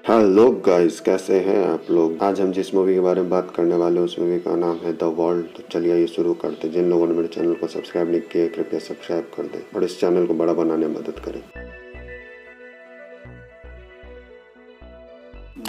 Hello guys, कैसे हैं आप लोग। आज हम जिस मूवी के बारे में बात करने वाले हैं उस मूवी का नाम है द वॉल्ट। तो चलिए ये शुरू करते हैं। जिन लोगों ने मेरे चैनल को सब्सक्राइब नहीं किया कृपया सब्सक्राइब कर दें और इस चैनल को बड़ा बनाने में मदद करें।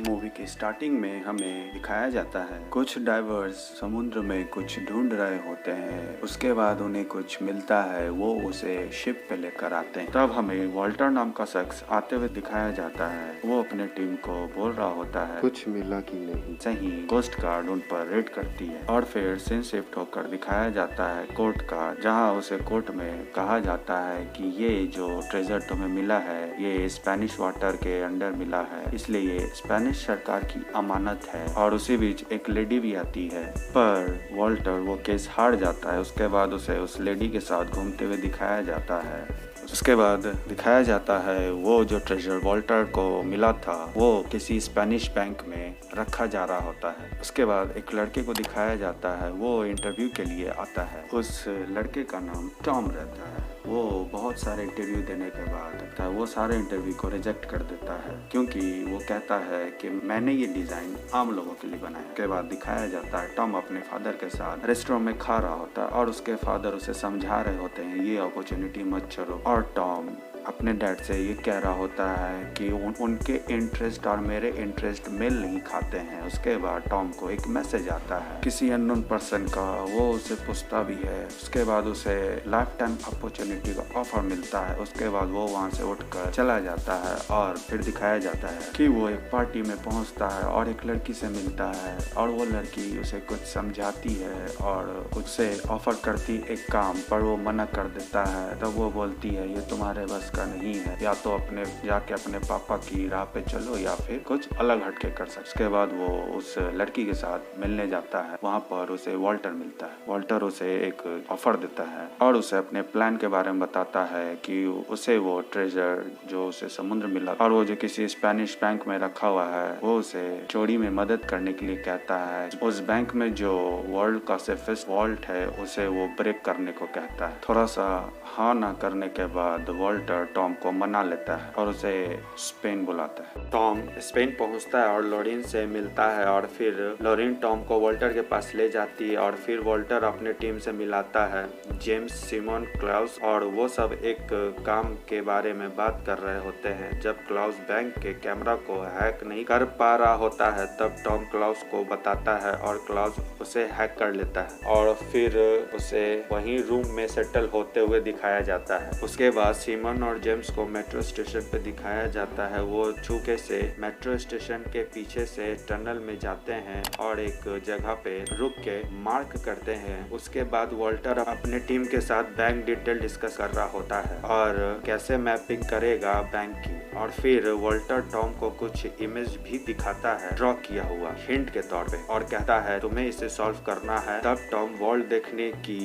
मूवी की स्टार्टिंग में हमें दिखाया जाता है कुछ डाइवर्स समुद्र में कुछ ढूंढ रहे होते हैं। उसके बाद उन्हें कुछ मिलता है, वो उसे शिप पे लेकर आते हैं। तब हमें वॉल्टर नाम का शख्स आते हुए दिखाया जाता है। वो अपने टीम को बोल रहा होता है कुछ मिला कि नहीं। सही कोस्ट गार्ड उन पर रेड करती है और फिर सीन शिफ्ट होकर दिखाया जाता है कोर्ट का, जहाँ उसे कोर्ट में कहा जाता है कि ये जो ट्रेजर तुम्हें मिला है ये स्पेनिश वाटर के अंडर मिला है, इसलिए ये स्पेनिश सरकार की अमानत है। और उसी बीच एक लेडी भी आती है, पर वॉल्टर वो केस हार जाता है। उसके बाद उसे उस लेडी के साथ घूमते हुए दिखाया जाता है। उसके बाद दिखाया जाता है वो जो ट्रेजर वॉल्टर को मिला था वो किसी स्पेनिश बैंक में रखा जा रहा होता है। उसके बाद एक लड़के को दिखाया जाता है, वो इंटरव्यू के लिए आता है। उस लड़के का नाम टॉम रहता है। वो बहुत सारे इंटरव्यू देने के बाद वो सारे इंटरव्यू को रिजेक्ट कर देता है, क्योंकि वो कहता है कि मैंने ये डिज़ाइन आम लोगों के लिए बनाया। उसके बाद दिखाया जाता है टॉम अपने फादर के साथ रेस्टोरेंट में खा रहा होता है और उसके फादर उसे समझा रहे होते हैं ये अपॉर्चुनिटी मत छोड़ो। और टॉम अपने डैड से ये कह रहा होता है कि उनके इंटरेस्ट और मेरे इंटरेस्ट मेल नहीं खाते हैं। उसके बाद टॉम को एक मैसेज आता है किसी अननोन पर्सन का, वो उसे पूछता भी है। उसके बाद उसे लाइफ टाइम अपॉर्चुनिटी का ऑफर मिलता है। उसके बाद वो वहाँ से उठकर चला जाता है और फिर दिखाया जाता है कि वो एक पार्टी में पहुँचता है और एक लड़की से मिलता है और वो लड़की उसे कुछ समझाती है और उससे ऑफर करती एक काम, पर वो मना कर देता है। तब वो बोलती है ये तुम्हारे बस का नहीं है, या तो अपने जाके अपने पापा की राह पे चलो या फिर कुछ अलग हटके कर सकते। उसके बाद वो उस लड़की के साथ मिलने जाता है। वहाँ पर उसे वॉल्टर मिलता है। वॉल्टर उसे एक ऑफर देता है और उसे अपने प्लान के बारे में बताता है कि उसे वो ट्रेजर जो उसे समुद्र मिला और वो जो किसी स्पेनिश बैंक में रखा हुआ है वो उसे चोरी में मदद करने के लिए कहता है। उस बैंक में जो वर्ल्ड का सेफेस्ट वॉल्ट है उसे वो ब्रेक करने को कहता है। थोड़ा सा हाँ ना करने के बाद वॉल्टर टॉम को मना लेता है और उसे स्पेन बुलाता है। टॉम स्पेन पहुंचता है और लोरिन से मिलता है और फिर लोरिन टॉम को वॉल्टर के पास ले जाती है और फिर वॉल्टर अपने टीम से मिलाता है जेम्स, सिमोन, क्लाउस, और वो सब एक काम के बारे में बात कर रहे होते हैं। जब क्लाउस बैंक के कैमरा को हैक नहीं कर पा रहा होता है तब टॉम क्लाउस को बताता है और क्लाउस उसे हैक कर लेता है और फिर उसे वहीं रूम में सेटल होते हुए दिखाया जाता है। उसके बाद सिमोन और जेम्स को मेट्रो स्टेशन पे दिखाया जाता है। वो छुके से मेट्रो स्टेशन के पीछे से टनल में जाते हैं और एक जगह पे रुक के मार्क करते हैं। उसके बाद वॉल्टर अपने टीम के साथ बैंक डिटेल डिस्कस कर रहा होता है और कैसे मैपिंग करेगा बैंक की। और फिर वॉल्टर टॉम को कुछ इमेज भी दिखाता है ड्रॉ किया हुआ हिंट के तौर पे और कहता है तुम्हें इसे सॉल्व करना है। तब टॉम वर्ल्ड देखने की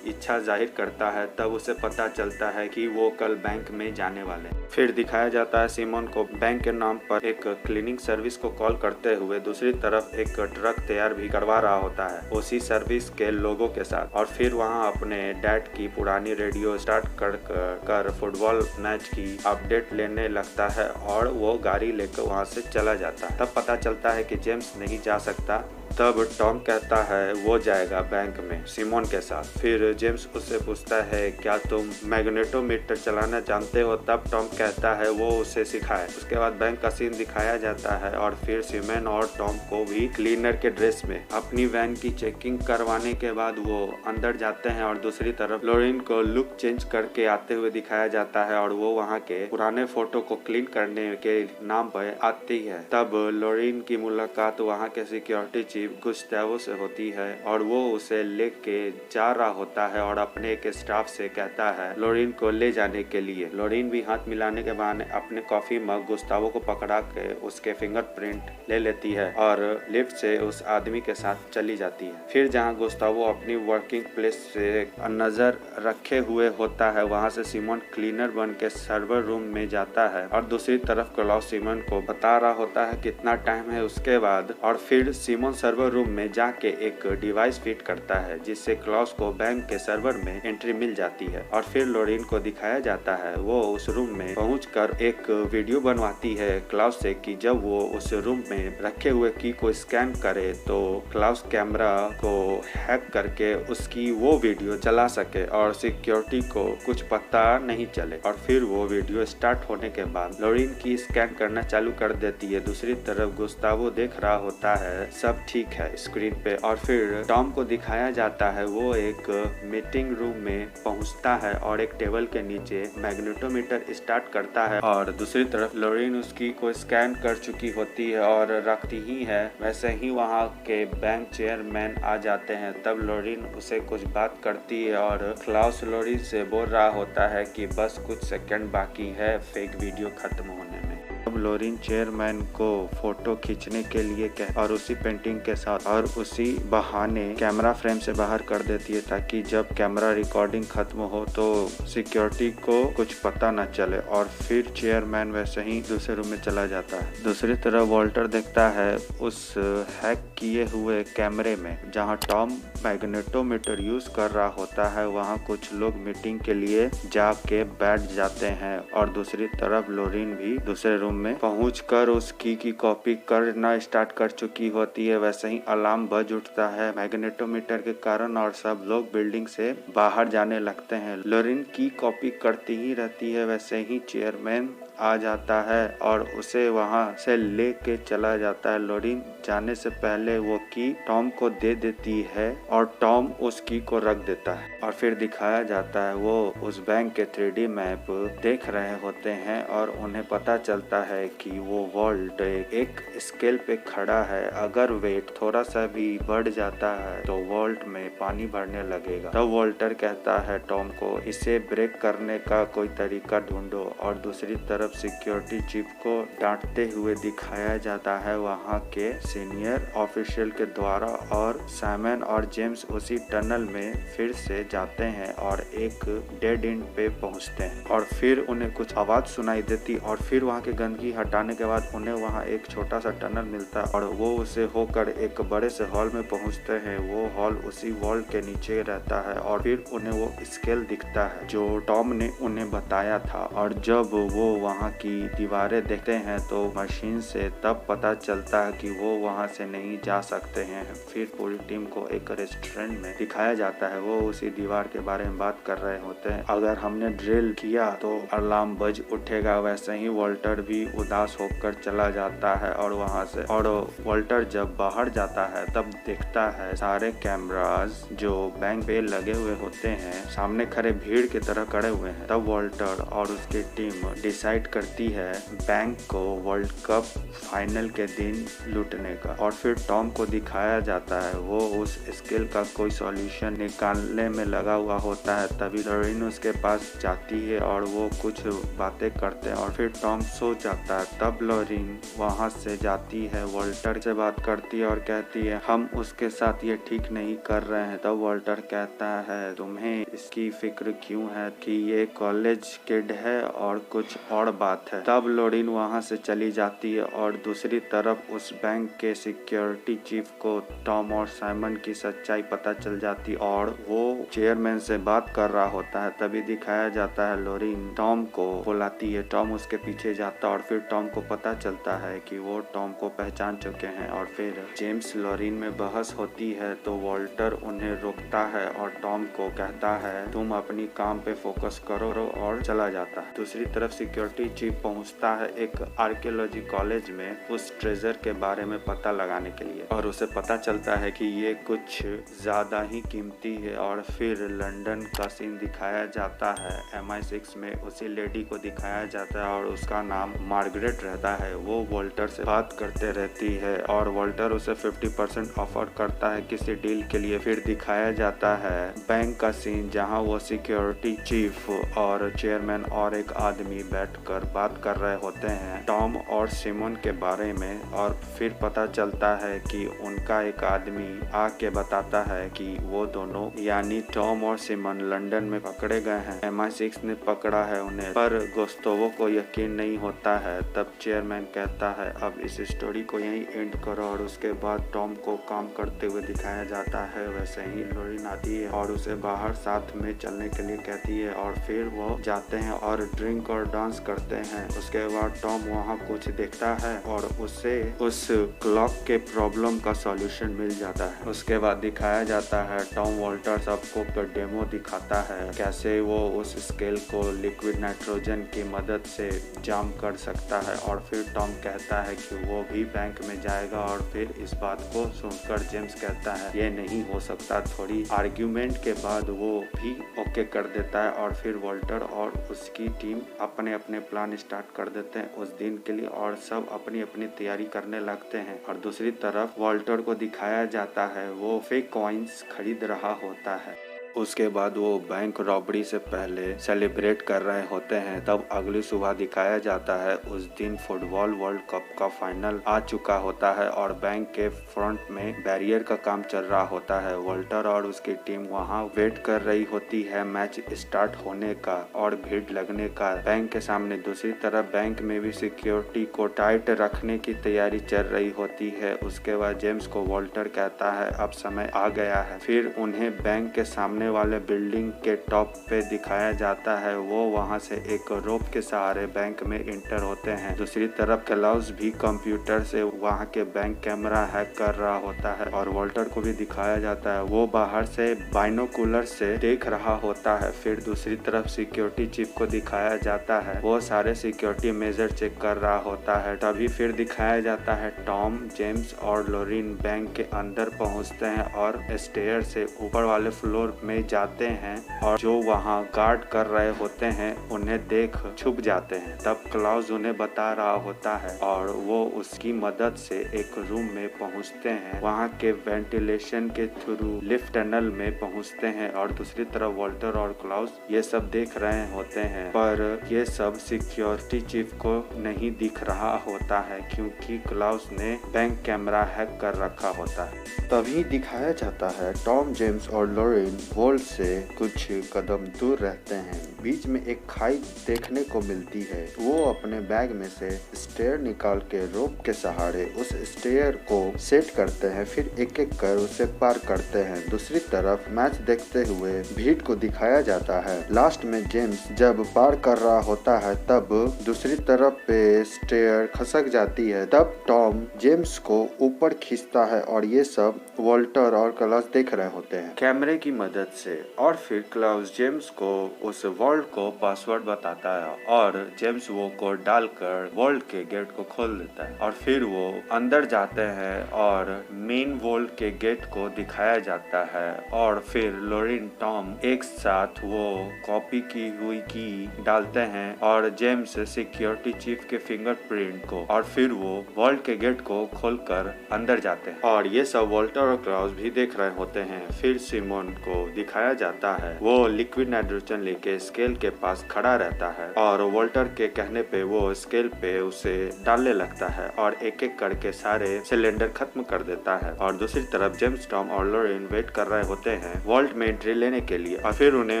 इच्छा जाहिर करता है। तब उसे पता चलता है कि वो कल बैंक में जाने वाले। फिर दिखाया जाता है सिमोन को बैंक के नाम पर एक क्लीनिंग सर्विस को कॉल करते हुए दूसरी तरफ एक ट्रक तैयार भी करवा रहा होता है उसी सर्विस के लोगों के साथ। और फिर वहाँ अपने डैड की पुरानी रेडियो स्टार्ट कर फुटबॉल मैच की अपडेट लेने लगता है और वो गाड़ी लेकर वहाँ से चला जाता है। तब पता चलता है कि जेम्स नहीं जा सकता। तब टॉम कहता है वो जाएगा बैंक में सिमोन के साथ। फिर जेम्स उससे पूछता है क्या तुम मैग्नेटोमीटर चलाना जानते हो। तब टॉम कहता है वो उसे सिखाए। उसके बाद बैंक का सीन दिखाया जाता है और फिर सिमोन और टॉम को भी क्लीनर के ड्रेस में अपनी वैन की चेकिंग करवाने के बाद वो अंदर जाते हैं और दूसरी तरफ लोरिन को लुक चेंज करके आते हुए दिखाया जाता है और वो वहाँ के पुराने फोटो को क्लीन करने के नाम पर आती है। तब लोरिन की मुलाकात वहाँ के सिक्योरिटी चीफ गुस्तावो से होती है और वो उसे लेके जा रहा होता है और अपने एक स्टाफ से कहता है लोरिन को ले जाने के लिए। लोरिन भी हाथ मिलाने के बहाने अपने कॉफी मग गुस्तावो को पकड़ा के उसके फिंगरप्रिंट ले लेती है और लिफ्ट से उस आदमी के साथ चली जाती है। फिर जहाँ गुस्तावो अपनी वर्किंग प्लेस से नजर रखे हुए होता है वहाँ से सिमोन क्लीनर बन के सर्वर रूम में जाता है और दूसरी तरफ क्लॉस सीमन को बता रहा होता है कितना टाइम है उसके बाद। और फिर सीमन सर्वर रूम में जाके एक डिवाइस फिट करता है जिससे क्लॉस को बैंक के सर्वर में एंट्री मिल जाती है। और फिर लोरीन को दिखाया जाता है वो उस रूम में पहुंचकर एक वीडियो बनवाती है क्लॉस से कि जब वो उस रूम में रखे हुए की को स्कैन करे तो क्लॉस कैमरा को हैक करके उसकी वो वीडियो चला सके और सिक्योरिटी को कुछ पता नहीं चले। और फिर वो वीडियो स्टार्ट होने के बाद लोरीन की स्कैन करना चालू कर देती है। दूसरी तरफ गुस्तावो देख रहा होता है सब ठीक है स्क्रीन पे। और फिर टॉम को दिखाया जाता है वो एक मीटिंग रूम में पहुंचता है और एक टेबल के नीचे मैग्नेटोमीटर स्टार्ट करता है। और दूसरी तरफ लोरीन उसकी को स्कैन कर चुकी होती है और रखती ही है। वैसे ही वहाँ के बैंक चेयरमैन आ जाते हैं। तब लोरीन उसे कुछ बात करती है और क्लॉस लोरीन से बोल रहा होता है कि बस कुछ सेकंड बाकी है फेक वीडियो खत्म होने में। अब लोरीन चेयरमैन को फोटो खींचने के लिए और उसी पेंटिंग के साथ और उसी बहाने कैमरा फ्रेम से बाहर कर देती है ताकि जब कैमरा रिकॉर्डिंग खत्म हो तो सिक्योरिटी को कुछ पता न चले। और फिर चेयरमैन वैसे ही दूसरे रूम में चला जाता है। दूसरी तरफ वॉल्टर देखता है उस हैक किए हुए कैमरे में जहां टॉम मैग्नेटोमीटर यूज कर रहा होता है वहां कुछ लोग मीटिंग के लिए जाके बैठ जाते हैं। और दूसरी तरफ लोरीन भी दूसरे रूम में पहुंचकर उस की कॉपी करना स्टार्ट कर चुकी होती है। वैसे ही अलार्म बज उठता है मैग्नेटोमीटर के कारण और सब लोग बिल्डिंग से बाहर जाने लगते हैं। लोरीन की कॉपी करती ही रहती है। वैसे ही चेयरमैन आ जाता है और उसे वहां से लेके चला जाता है। लोरीन जाने से पहले वो की टॉम को दे देती है और टॉम उस की को रख देता है। और फिर दिखाया जाता है वो उस बैंक के 3D मैप देख रहे होते हैं और उन्हें पता चलता है कि वो वॉल्ट एक स्केल पे खड़ा है। अगर वेट थोड़ा सा भी बढ़ जाता है तो वॉल्ट में पानी भरने लगेगा। तब वॉल्टर कहता है टॉम को इसे ब्रेक करने का कोई तरीका ढूंढो। और दूसरी तरफ सिक्योरिटी चीफ को डांटते हुए दिखाया जाता है वहां के सीनियर ऑफिशियल के द्वारा। और साइमन और जेम्स उसी टनल में फिर से जाते हैं और एक डेड एंड पे पहुंचते हैं। और फिर उन्हें कुछ आवाज सुनाई देती और फिर वहां के गंदगी हटाने के बाद उन्हें वहां एक छोटा सा टनल मिलता है और वो उसे होकर एक बड़े से हॉल में पहुंचते हैं। वो हॉल उसी वॉल के नीचे रहता है और फिर उन्हें वो स्केल दिखता है जो टॉम ने उन्हें बताया था। और जब वो वहाँ की दीवारें देखते हैं तो मशीन से तब पता चलता है कि वो वहाँ से नहीं जा सकते हैं। फिर पूरी टीम को एक रेस्टोरेंट में दिखाया जाता है। वो उसी दीवार के बारे में बात कर रहे होते हैं। अगर हमने ड्रिल किया तो अलार्म बज उठेगा। वैसे ही वॉल्टर भी उदास होकर चला जाता है और वहाँ से। और वॉल्टर जब बाहर जाता है तब देखता है सारे कैमरास जो बैंक पे लगे हुए होते हैं सामने खड़े भीड़ की तरह खड़े हुए हैं। तब वॉल्टर और उसकी टीम डिसाइड करती है बैंक को वर्ल्ड कप फाइनल के दिन लूटने का। और फिर टॉम को दिखाया जाता है वो उस स्केल का कोई सॉल्यूशन निकालने में लगा हुआ होता है। तभी लोरीन उसके पास जाती है और वो कुछ बातें करते हैं और फिर टॉम सो जाता है। तब लोरीन वहां से जाती है, वॉल्टर से बात करती है और कहती है हम उसके साथ ये ठीक नहीं कर रहे हैं। तब वॉल्टर कहता है तुम्हें इसकी फिक्र क्यों है कि ये कॉलेज किड है और कुछ और बात है। तब लोरीन वहां से चली जाती है और दूसरी तरफ उस बैंक के सिक्योरिटी चीफ को टॉम और साइमन की सच्चाई पता चल जाती और वो चेयरमैन से बात कर रहा होता है। तभी दिखाया जाता है लोरीन टॉम को बुलाती है। टॉम उसके पीछे जाता है और फिर टॉम को पता चलता है कि वो टॉम को पहचान चुके हैं। और फिर जेम्स लोरीन में बहस होती है तो वॉल्टर उन्हें रोकता है और टॉम को कहता है तुम अपनी काम पे फोकस करो और चला जाता है। दूसरी तरफ सिक्योरिटी चीफ पहुंचता है एक आर्कियोलॉजी कॉलेज में उस ट्रेजर के बारे में पता लगाने के लिए और उसे पता चलता है कि ये कुछ ज्यादा ही कीमती है। और फिर लंदन का सीन दिखाया जाता है। MI6 में उसी लेडी को दिखाया जाता है और उसका नाम मार्गरेट रहता है। वो वॉल्टर से बात करते रहती है और वॉल्टर उसे 50% ऑफर करता है किसी डील के लिए। फिर दिखाया जाता है बैंक का सीन जहां वो सिक्योरिटी चीफ और चेयरमैन और एक आदमी बैठ बैठकर बात कर रहे होते हैं टॉम और सिमोन के बारे में, और फिर पता चलता है कि उनका एक आदमी आके बताता है कि वो दोनों यानी टॉम और सिमोन लंदन में पकड़े गए हैं। MI6 ने पकड़ा है उन्हें, पर गुस्तावो को यकीन नहीं होता है। तब चेयरमैन कहता है अब इस स्टोरी को यहीं एंड करो, और उसके बाद टॉम को काम करते हुए दिखाया जाता है। वैसे ही लॉरेन आती है और उसे बाहर साथ में चलने के लिए कहती है, और फिर वो जाते हैं और ड्रिंक और डांस करते हैं। उसके बाद टॉम वहाँ कुछ देखता है और उसे उस क्लॉक के प्रॉब्लम का सॉल्यूशन मिल जाता है। उसके बाद दिखाया जाता है टॉम वॉल्टर सबको डेमो दिखाता है कैसे वो उस स्केल को लिक्विड नाइट्रोजन की मदद से जाम कर सकता है, और फिर टॉम कहता है कि वो भी बैंक में जाएगा। और फिर इस बात को सुनकर जेम्स कहता है ये नहीं हो सकता। थोड़ी आर्ग्यूमेंट के बाद वो भी ओके कर देता है, और फिर वॉल्टर और उसकी टीम अपने अपने प्लान स्टार्ट कर देते हैं उस दिन के लिए, और सब अपनी अपनी तैयारी करने लगते हैं। और दूसरी तरफ वॉल्टर को दिखाया जाता है वो फेक कॉइन्स खरीद रहा होता है। उसके बाद वो बैंक रॉबरी से पहले सेलिब्रेट कर रहे होते हैं। तब अगली सुबह दिखाया जाता है उस दिन फुटबॉल वर्ल्ड कप का फाइनल आ चुका होता है और बैंक के फ्रंट में बैरियर का काम चल रहा होता है। वॉल्टर और उसकी टीम वहां वेट कर रही होती है मैच स्टार्ट होने का और भीड़ लगने का बैंक के सामने। दूसरी तरफ बैंक में भी सिक्योरिटी को टाइट रखने की तैयारी चल रही होती है। उसके बाद जेम्स को वॉल्टर कहता है अब समय आ गया है। फिर उन्हें बैंक के सामने वाले बिल्डिंग के टॉप पे दिखाया जाता है। वो वहां से एक रोप के सहारे बैंक में इंटर होते हैं। दूसरी तरफ क्लाउस भी कंप्यूटर से वहां के बैंक कैमरा हैक कर रहा होता है और वॉल्टर को भी दिखाया जाता है। वो बाहर से बाइनोकुलर से देख रहा होता है। फिर दूसरी तरफ सिक्योरिटी चीफ को दिखाया जाता है, वो सारे सिक्योरिटी मेजर चेक कर रहा होता है। तभी फिर दिखाया जाता है टॉम, जेम्स और लॉरेन बैंक के अंदर पहुंचते हैं और स्टेयर से ऊपर वाले फ्लोर में जाते हैं और जो वहां गार्ड कर रहे होते हैं उन्हें देख छुप जाते हैं। तब क्लाउस उन्हें बता रहा होता है और वो उसकी मदद से एक रूम में पहुंचते हैं। वहां के वेंटिलेशन के थ्रू लिफ्ट टनल में पहुंचते हैं और दूसरी तरफ वॉल्टर और क्लाउस ये सब देख रहे होते हैं, पर ये सब सिक्योरिटी चीफ को नहीं दिख रहा होता है क्योंकि क्लाउस ने बैंक कैमरा हैक कर रखा होता है। तभी दिखाया जाता है टॉम, जेम्स और लॉरेन वॉल्ट से कुछ कदम दूर रहते हैं। बीच में एक खाई देखने को मिलती है। वो अपने बैग में से स्टेयर निकाल के रोप के सहारे उस स्टेयर को सेट करते हैं, फिर एक एक कर उसे पार करते हैं। दूसरी तरफ मैच देखते हुए भीड़ को दिखाया जाता है। लास्ट में जेम्स जब पार कर रहा होता है तब दूसरी तरफ पे स्टेयर खसक जाती है। तब टॉम जेम्स को ऊपर खींचता है और ये सब वॉल्टर और क्लाउस देख रहे होते हैं कैमरे की मदद से। और फिर क्लाउस जेम्स को उस वॉल्ट को पासवर्ड बताता है और जेम्स वो कोड डालकर वॉल्ट के गेट को खोल देता है और फिर वो अंदर जाते हैं और मेन वॉल्ट के गेट को दिखाया जाता है। और फिर लॉरेन, टॉम एक साथ वो कॉपी की हुई की डालते हैं और जेम्स सिक्योरिटी चीफ के फिंगरप्रिंट को, और फिर वो वॉल्ट के गेट को खोलकर अंदर जाते हैं और ये सब वॉल्टर और क्लाउस भी देख रहे होते हैं। फिर सिमोन को दिखाया जाता है, वो लिक्विड नाइट्रोजन लेके स्केल के पास खड़ा रहता है और वॉल्टर के कहने पे वो स्केल पे उसे डालने लगता है और एक एक करके सारे सिलेंडर खत्म कर देता है। और दूसरी तरफ जेम्स, टॉम और लॉरेन वेट कर रहे होते हैं वॉल्ट में एंट्री लेने के लिए और फिर उन्हें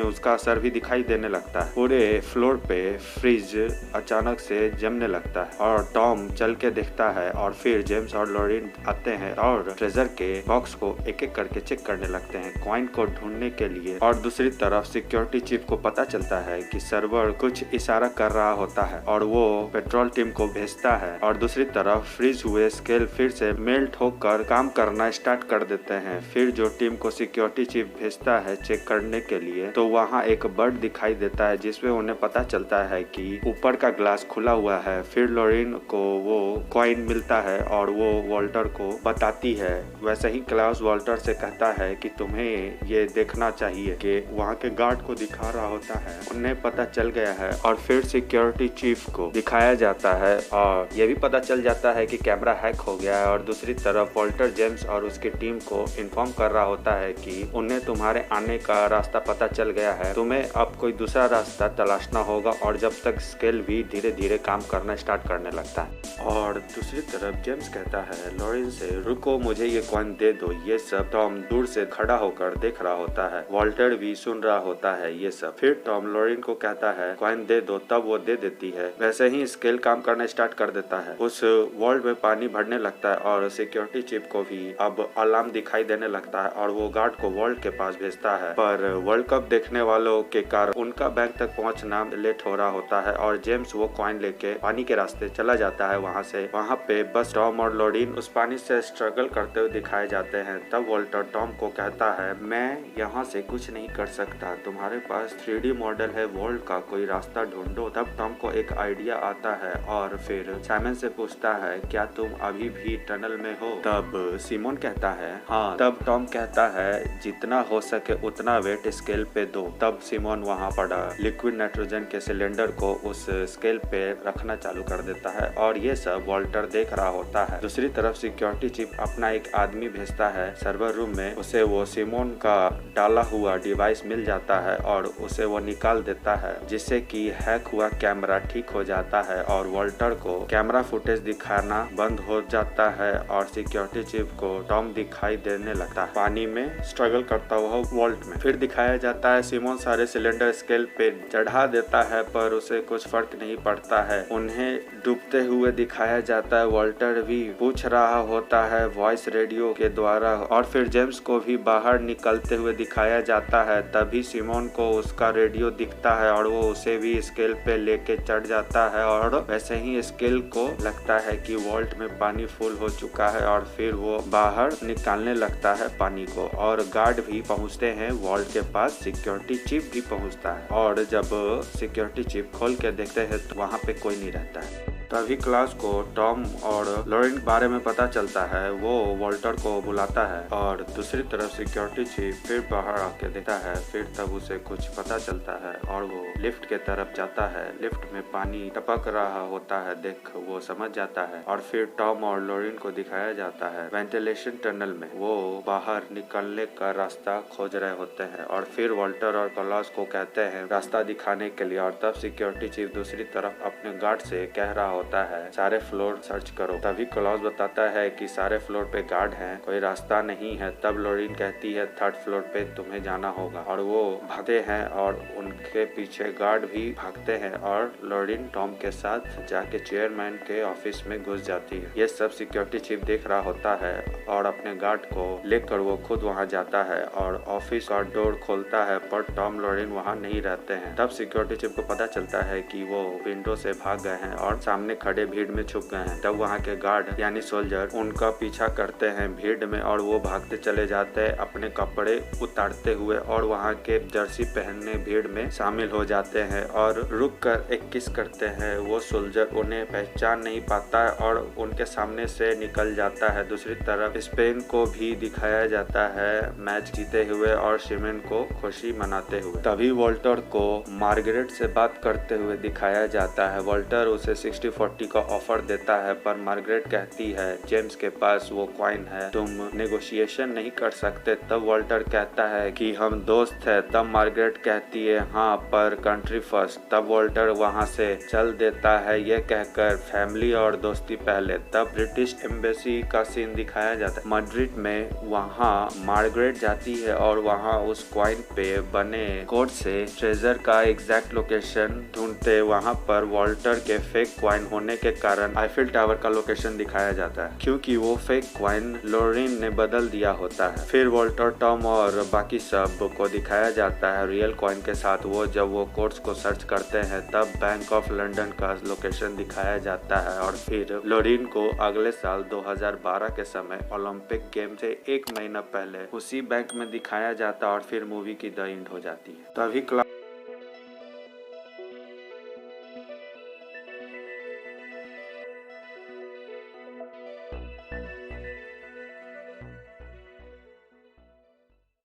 उसका असर भी दिखाई देने लगता है। पूरे फ्लोर पे फ्रिज अचानक से जमने लगता है और टॉम चल के देखता है और फिर जेम्स और लॉरेन आते हैं और ट्रेजर के बॉक्स को एक एक करके चेक करने लगते हैं कॉइन को ढूंढने के लिए। और दूसरी तरफ सिक्योरिटी चीफ को पता चलता है कि सर्वर कुछ इशारा कर रहा होता है और वो पेट्रोल टीम को भेजता है। और दूसरी तरफ फ्रीज हुए स्केल फिर से मेल्ट होकर काम करना स्टार्ट कर देते हैं। फिर जो टीम को सिक्योरिटी चीफ भेजता है चेक करने के लिए तो वहाँ एक बर्ड दिखाई देता है जिसमें उन्हें पता चलता है कि ऊपर का ग्लास खुला हुआ है। फिर लॉरेन को वो कॉइन मिलता है और वो वॉल्टर को बताती है। वैसे ही क्लाउस वॉल्टर से कहता है कि तुम्हें ये देख देखना चाहिए कि वहाँ के गार्ड को दिखा रहा होता है। उन्हें पता चल गया है और फिर सिक्योरिटी चीफ को दिखाया जाता है और ये भी पता चल जाता है कि कैमरा हैक हो गया है। और दूसरी तरफ वॉल्टर जेम्स और उसकी टीम को इन्फॉर्म कर रहा होता है कि उन्हें तुम्हारे आने का रास्ता पता चल गया है, तुम्हें अब कोई दूसरा रास्ता तलाशना होगा। और जब तक स्केल भी धीरे धीरे काम करना स्टार्ट करने लगता है। और दूसरी तरफ जेम्स कहता है लॉरेन से, रुको मुझे ये कॉइन दे दो। ये सब टॉम दूर से खड़ा होकर देख रहा होता है। वॉल्टर भी सुन रहा होता है ये सब। फिर टॉम लॉरेन को कहता है कॉइन दे दो, तब वो दे देती है। वैसे ही स्केल काम करना स्टार्ट कर देता है। उस वर्ल्ड में पानी भरने लगता है और सिक्योरिटी चीफ को भी अब अलार्म दिखाई देने लगता है और वो गार्ड को वर्ल्ड के पास भेजता है। पर वर्ल्ड कप देखने वालों के कारण उनका बैंक तक पहुंचना लेट हो रहा होता है और जेम्स वो कॉइन लेके पानी के रास्ते चला जाता है। वहाँ पे बस टॉम और लॉरेन उस पानी से स्ट्रगल करते हुए दिखाए जाते हैं। तब वॉल्टर टॉम को कहता है मैं यहाँ से कुछ नहीं कर सकता, तुम्हारे पास 3D मॉडल है वर्ल्ड का, कोई रास्ता ढूंढो। तब टॉम को एक आइडिया आता है और फिर साइमन से पूछता है क्या तुम अभी भी टनल में हो? तब सिमोन कहता है हाँ। तब टॉम कहता है जितना हो सके उतना वेट स्केल पे दो। तब सिमोन वहाँ पड़ा लिक्विड नाइट्रोजन के सिलेंडर को उस स्केल पे रखना चालू कर देता है और ये सब वॉल्टर देख रहा होता है। दूसरी तरफ सिक्योरिटी चीफ अपना एक आदमी भेजता है सर्वर रूम में। उसे वो सिमोन का डाला हुआ डिवाइस मिल जाता है और उसे वो निकाल देता है, जिससे कि हैक हुआ कैमरा ठीक हो जाता है और वॉल्टर को कैमरा फुटेज दिखाना बंद हो जाता है और सिक्योरिटी चीफ को टॉम दिखाई देने लगता है पानी में स्ट्रगल करता हुआ वॉल्ट में। फिर दिखाया जाता है सिमोन सारे सिलेंडर स्केल पे चढ़ा देता है पर उसे कुछ फर्क नहीं पड़ता है। उन्हें डूबते हुए दिखाया जाता है। वॉल्टर भी पूछ रहा होता है वॉइस रेडियो के द्वारा और फिर जेम्स को भी बाहर निकलते हुए दिखाया जाता है। तभी सिमोन को उसका रेडियो दिखता है और वो उसे भी स्केल पे लेके चढ़ जाता है और वैसे ही स्केल को लगता है कि वॉल्ट में पानी फुल हो चुका है और फिर वो बाहर निकालने लगता है पानी को और गार्ड भी पहुंचते हैं वॉल्ट के पास। सिक्योरिटी चीफ भी पहुंचता है और जब सिक्योरिटी चीफ खोल के देखते हैं तो वहाँ पे कोई नहीं रहता है। तभी क्लास को टॉम और लॉरेन के बारे में पता चलता है। वो वॉल्टर को बुलाता है और दूसरी तरफ सिक्योरिटी चीफ फिर बाहर आके देखता है। फिर तब उसे कुछ पता चलता है और वो लिफ्ट के तरफ जाता है। लिफ्ट में पानी टपक रहा होता है देख वो समझ जाता है और फिर टॉम और लॉरेन को दिखाया जाता है वेंटिलेशन टनल में। वो बाहर निकलने का रास्ता खोज रहे होते हैं और फिर वॉल्टर और क्लास को कहते हैं रास्ता दिखाने के लिए। और तब सिक्योरिटी चीफ दूसरी तरफ अपने गार्ड से कह रहा होता है सारे फ्लोर सर्च करो। तभी क्लॉज बताता है कि सारे फ्लोर पे गार्ड हैं, कोई रास्ता नहीं है। तब लॉरेन कहती है 3rd फ्लोर पे तुम्हें जाना होगा और वो भागते हैं और उनके पीछे गार्ड भी भागते हैं और लॉरेन टॉम के साथ जाके चेयरमैन के ऑफिस में घुस जाती है। ये सब सिक्योरिटी चीफ देख रहा होता है और अपने गार्ड को लेकर वो खुद वहाँ जाता है और ऑफिस का डोर खोलता है पर टॉम लॉरेन वहाँ नहीं रहते हैं। तब सिक्योरिटी चीफ को पता चलता है कि वो विंडो से भाग गए हैं और सामने खड़े भीड़ में छुप गए हैं। तब वहाँ के गार्ड यानी सोल्जर उनका पीछा करते हैं भीड़ में और वो भागते चले जाते हैं अपने कपड़े उतारते हुए और वहाँ के जर्सी पहनने भीड़ में शामिल हो जाते हैं और रुक कर एक किस करते हैं। वो सोल्जर उन्हें पहचान नहीं पाता है और उनके सामने से निकल जाता है। दूसरी तरफ स्पेन को भी दिखाया जाता है मैच जीते हुए और सिमोन को खुशी मनाते हुए। तभी वॉल्टर को मार्गरेट से बात करते हुए दिखाया जाता है। वॉल्टर उसे 60-40 का ऑफर देता है पर मार्गरेट कहती है जेम्स के पास वो कॉइन है, तुम नेगोशिएशन नहीं कर सकते। तब वॉल्टर कहता है कि हम दोस्त है। तब मार्गरेट कहती है हाँ पर कंट्री फर्स्ट। तब वॉल्टर वहाँ से चल देता है ये कहकर फैमिली और दोस्ती पहले। तब ब्रिटिश एम्बेसी का सीन दिखाया जाता है मैड्रिड में। वहाँ मार्गरेट जाती है और वहाँ उस कॉइन पे बने कोड से ट्रेजर का एग्जैक्ट लोकेशन ढूंढते। वहाँ पर वॉल्टर के फेक कॉइन होने के कारण आईफिल टावर का लोकेशन दिखाया जाता है क्योंकि वो फेक कॉइन लॉरेन ने बदल दिया होता है। फिर वॉल्टर टॉम और बाकी सब को दिखाया जाता है रियल कॉइन के साथ। वो जब वो कोड्स को सर्च करते हैं तब बैंक ऑफ लंदन का लोकेशन दिखाया जाता है और फिर लॉरेन को अगले साल 2012 के समय ओलंपिक गेम से 1 महीना पहले उसी बैंक में दिखाया जाता है और फिर मूवी की द एंड हो जाती है। तभी